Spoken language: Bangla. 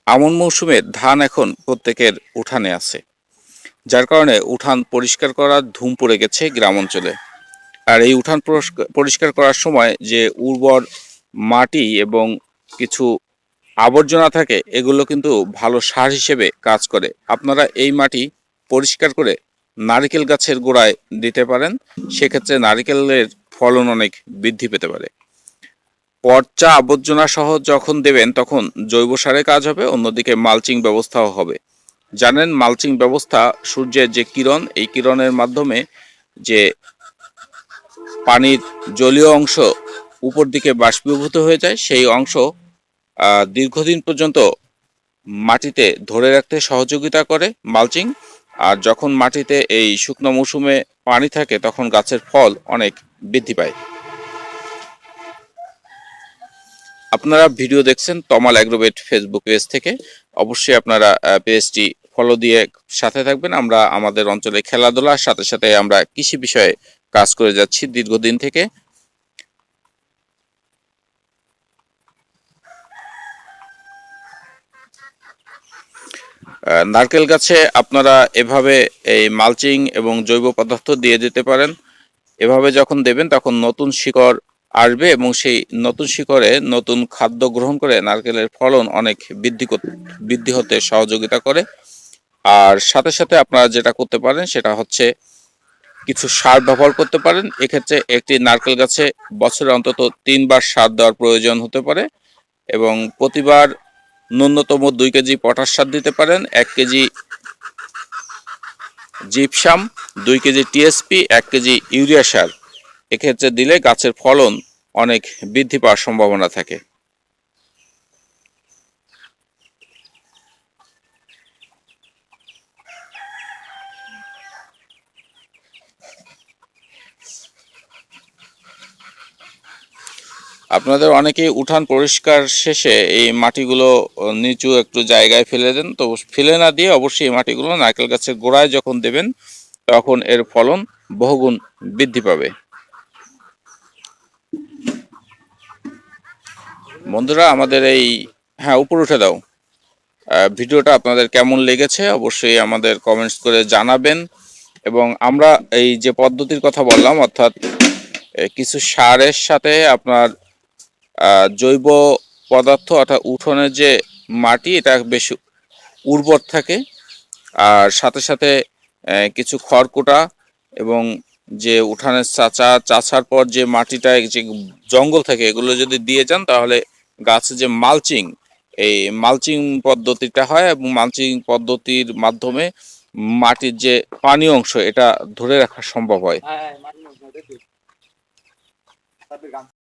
আমন মৌসুমে ধান এখন প্রত্যেকের উঠানে আছে, যার কারণে উঠান পরিষ্কার করার ধুম পড়ে গেছে গ্রাম অঞ্চলে। আর এই উঠান পরিষ্কার করার সময় যে উর্বর মাটি এবং কিছু আবর্জনা থাকে, এগুলো কিন্তু ভালো সার হিসেবে কাজ করে। আপনারা এই মাটি পরিষ্কার করে নারিকেল গাছের গোড়ায় দিতে পারেন, সেক্ষেত্রে নারিকেলের ফলন অনেক বৃদ্ধি পেতে পারে। পচা আবর্জনা সহ যখন দেবেন তখন জৈব সারে কাজ হবে, অন্যদিকে মালচিং ব্যবস্থাও হবে। জানেন, মালচিং ব্যবস্থা সূর্যের যে কিরণ, এই কিরণের মাধ্যমে যে পানির জলীয় অংশ উপর দিকে বাষ্পীভূত হয়ে যায়, সেই অংশ দীর্ঘদিন পর্যন্ত মাটিতে ধরে রাখতে সহযোগিতা করে মালচিং। আর যখন মাটিতে এই শুকনো মৌসুমে পানি থাকে তখন গাছের ফল অনেক বৃদ্ধি পায়। আপনারা ভিডিও দেখছেন তমাল অ্যাগ্রোভেট ফেসবুক পেজ থেকে। অবশ্যই আপনারা পেজটি ফলো দিয়ে সাথে থাকবেন। আমরা আমাদের অঞ্চলে খেলাধুলার সাথে সাথে আমরা কৃষি বিষয়ে কাজ করে যাচ্ছি দীর্ঘদিন থেকে। নারকেল গাছে আপনারা এভাবে এই মালচিং এবং জৈব পদার্থ দিয়ে দিতে পারেন। এভাবে যখন দেবেন তখন নতুন শিকড় আসবে এবং সেই নতুন শিকড়ে নতুন খাদ্য গ্রহণ করে নারকেলের ফলন অনেক বৃদ্ধি হতে সহযোগিতা করে। আর সাথে সাথে আপনারা যেটা করতে পারেন সেটা হচ্ছে কিছু সার ব্যবহার করতে পারেন। এক্ষেত্রে একটি নারকেল গাছে বছরে অন্তত 3 বার সার দেওয়ার প্রয়োজন হতে পারে এবং প্রতিবার ন্যূনতম 2 কেজি পটাশ সার দিতে পারেন, 1 KG gypsum, 2 KG TSP, 1 KG urea সার এক্ষেত্রে দিলে গাছের ফলন অনেক বৃদ্ধি পাওয়ার সম্ভাবনা থাকে। আপনাদের অনেকেই উঠান পরিষ্কার শেষে এই মাটিগুলো নিচু একটু জায়গায় ফেলে দেন, তো ফেলে না দিয়ে অবশ্যই এই মাটিগুলো নারকেল গাছের গোড়ায় যখন দেবেন তখন এর ফলন বহুগুণ বৃদ্ধি পাবে। বন্ধুরা, আমাদের এই উপরে উঠে দাও, ভিডিওটা আপনাদের কেমন লেগেছে অবশ্যই আমাদের কমেন্টস করে জানাবেন। এবং আমরা এই যে পদ্ধতির কথা বললাম, অর্থাৎ কিছু সারের সাথে আপনার জৈব পদার্থ অর্থাৎ উঠোনের যে মাটি, এটা বেশ উর্বর থাকে। আর সাথে সাথে কিছু খড়কুটা এবং যে উঠানের চাষার পর যে মাটিটা যে জঙ্গল থাকে, এগুলো যদি দিয়ে যান তাহলে গাছে যে মালচিং, এই মালচিং পদ্ধতিটা হয় এবং মালচিং পদ্ধতির মাধ্যমে মাটির যে পানি অংশ এটা ধরে রাখা সম্ভব হয়।